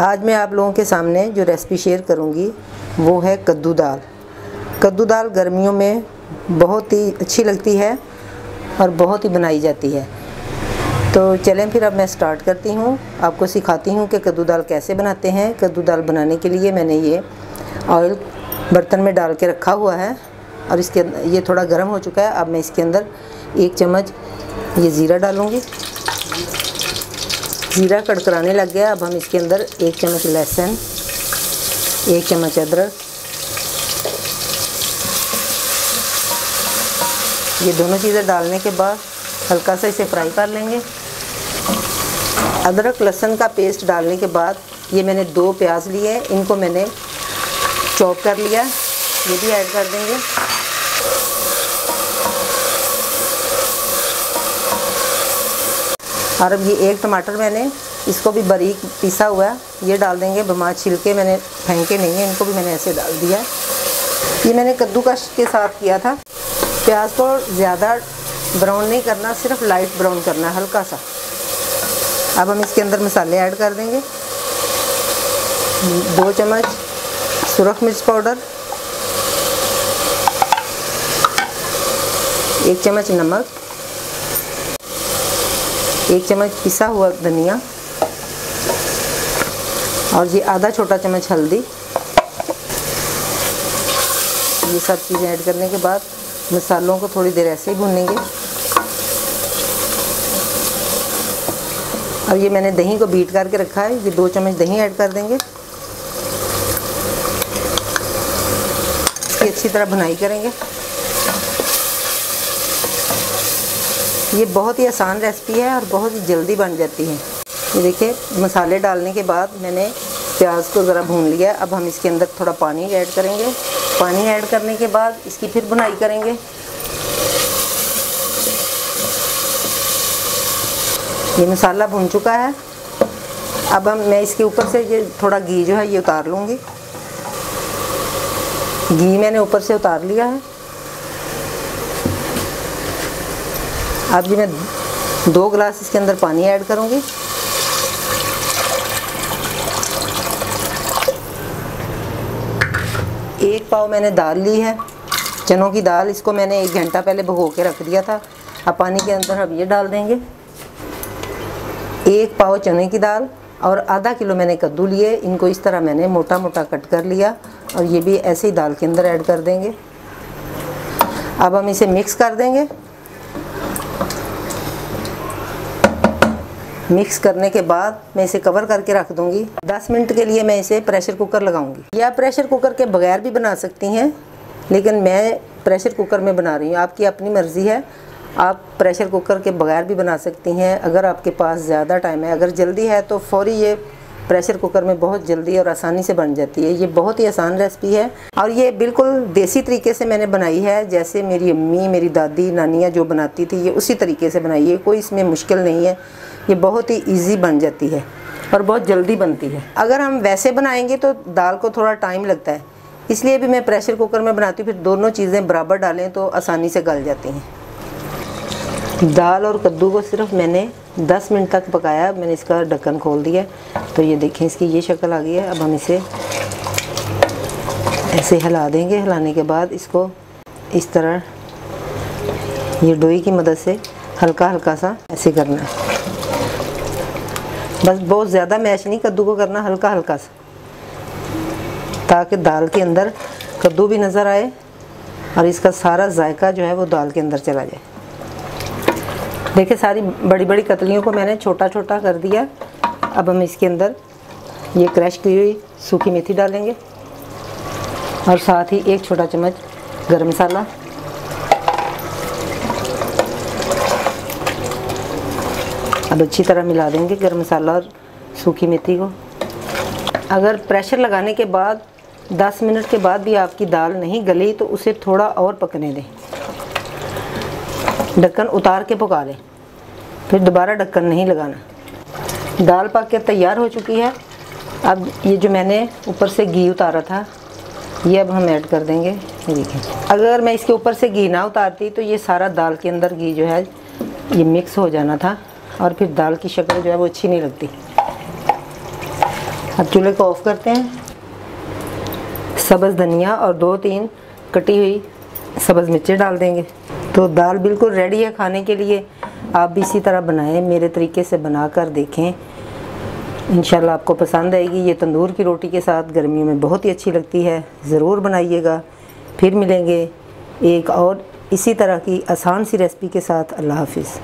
आज मैं आप लोगों के सामने जो रेसिपी शेयर करूंगी वो है कद्दू दाल। कद्दू दाल गर्मियों में बहुत ही अच्छी लगती है और बहुत ही बनाई जाती है। तो चलें फिर अब मैं स्टार्ट करती हूँ, आपको सिखाती हूँ कि कद्दू दाल कैसे बनाते हैं। कद्दू दाल बनाने के लिए मैंने ये ऑयल बर्तन में डाल के रखा हुआ है और इसके ये थोड़ा गर्म हो चुका है। अब मैं इसके अंदर 1 चम्मच ये ज़ीरा डालूँगी। ज़ीरा कड़कड़ाने लग गया। अब हम इसके अंदर 1 चम्मच लहसुन, 1 चम्मच अदरक, ये दोनों चीज़ें डालने के बाद हल्का सा इसे फ्राई कर लेंगे। अदरक लहसुन का पेस्ट डालने के बाद ये मैंने 2 प्याज लिए हैं, इनको मैंने चॉप कर लिया, ये भी ऐड कर देंगे। और अब ये 1 टमाटर मैंने इसको भी बारीक पीसा हुआ है, ये डाल देंगे। बमा छिलके मैंने फेंके नहीं हैं, इनको भी मैंने ऐसे डाल दिया। ये मैंने कद्दूकस के साथ किया था। प्याज को ज़्यादा ब्राउन नहीं करना, सिर्फ लाइट ब्राउन करना है, हल्का सा। अब हम इसके अंदर मसाले ऐड कर देंगे। 2 चम्मच सुरख मिर्च पाउडर, 1 चम्मच नमक, 1 चम्मच पिसा हुआ धनिया और ये आधा छोटा चम्मच हल्दी। ये सब चीज़ें ऐड करने के बाद मसालों को थोड़ी देर ऐसे ही भूनेंगे। अब ये मैंने दही को बीट करके रखा है, ये 2 चम्मच दही ऐड कर देंगे। इसकी अच्छी तरह भुनाई करेंगे। ये बहुत ही आसान रेसिपी है और बहुत ही जल्दी बन जाती है। ये देखिए, मसाले डालने के बाद मैंने प्याज को ज़रा भून लिया। अब हम इसके अंदर थोड़ा पानी ऐड करेंगे। पानी ऐड करने के बाद इसकी फिर भुनाई करेंगे। ये मसाला भुन चुका है। अब मैं इसके ऊपर से ये थोड़ा घी जो है ये उतार लूँगी। घी मैंने ऊपर से उतार लिया है। अब जी मैं 2 गिलास इसके अंदर पानी ऐड करूँगी। एक पाव मैंने दाल ली है, चनों की दाल। इसको मैंने 1 घंटा पहले भिगो के रख दिया था। अब पानी के अंदर अब ये डाल देंगे। 1 पाव चने की दाल और आधा किलो मैंने कद्दू लिए, इनको इस तरह मैंने मोटा मोटा कट कर लिया और ये भी ऐसे ही दाल के अंदर ऐड कर देंगे। अब हम इसे मिक्स कर देंगे। मिक्स करने के बाद मैं इसे कवर करके रख दूंगी। 10 मिनट के लिए मैं इसे प्रेशर कुकर लगाऊंगी। या प्रेशर कुकर के बगैर भी बना सकती हैं, लेकिन मैं प्रेशर कुकर में बना रही हूँ। आपकी अपनी मर्ज़ी है, आप प्रेशर कुकर के बगैर भी बना सकती हैं अगर आपके पास ज़्यादा टाइम है। अगर जल्दी है तो फ़ौरी ये प्रेशर कुकर में बहुत जल्दी और आसानी से बन जाती है। ये बहुत ही आसान रेसिपी है और ये बिल्कुल देसी तरीके से मैंने बनाई है, जैसे मेरी अम्मी, मेरी दादी, नानियाँ जो बनाती थी, ये उसी तरीके से बनाई है। कोई इसमें मुश्किल नहीं है। ये बहुत ही इजी बन जाती है और बहुत जल्दी बनती है। अगर हम वैसे बनाएंगे तो दाल को थोड़ा टाइम लगता है, इसलिए भी मैं प्रेशर कुकर में बनाती हूँ। फिर दोनों चीज़ें बराबर डालें तो आसानी से गल जाती हैं। दाल और कद्दू को सिर्फ मैंने 10 मिनट तक पकाया। मैंने इसका ढक्कन खोल दिया तो ये देखें, इसकी ये शक्ल आ गई है। अब हम इसे ऐसे हिला देंगे। हिलाने के बाद इसको इस तरह ये डोई की मदद से हल्का हल्का सा ऐसे करना है। बस बहुत ज़्यादा मैश नहीं कद्दू को करना, हल्का हल्का सा, ताकि दाल के अंदर कद्दू भी नज़र आए और इसका सारा जायका जो है वो दाल के अंदर चला जाए। देखिए, सारी बड़ी बड़ी कतलियों को मैंने छोटा छोटा कर दिया। अब हम इसके अंदर ये क्रश की हुई सूखी मेथी डालेंगे और साथ ही 1 छोटा चम्मच गरम मसाला, अब अच्छी तरह मिला देंगे गरम मसाला और सूखी मेथी को। अगर प्रेशर लगाने के बाद 10 मिनट के बाद भी आपकी दाल नहीं गली तो उसे थोड़ा और पकने दें। ढक्कन उतार के पका लें, फिर दोबारा ढक्कन नहीं लगाना। दाल पक के तैयार हो चुकी है। अब ये जो मैंने ऊपर से घी उतारा था ये अब हम ऐड कर देंगे। ये देखिए, अगर मैं इसके ऊपर से घी ना उतारती तो ये सारा दाल के अंदर घी जो है ये मिक्स हो जाना था और फिर दाल की शक्ल जो है वो अच्छी नहीं लगती। अब चूल्हे को ऑफ करते हैं। सब्ज़ धनिया और 2-3 कटी हुई सब्ज़ मिर्चें डाल देंगे। तो दाल बिल्कुल रेडी है खाने के लिए। आप भी इसी तरह बनाएं, मेरे तरीके से बना कर देखें, इंशाल्लाह आपको पसंद आएगी। ये तंदूर की रोटी के साथ गर्मियों में बहुत ही अच्छी लगती है, ज़रूर बनाइएगा। फिर मिलेंगे एक और इसी तरह की आसान सी रेसिपी के साथ। अल्लाह हाफिज़।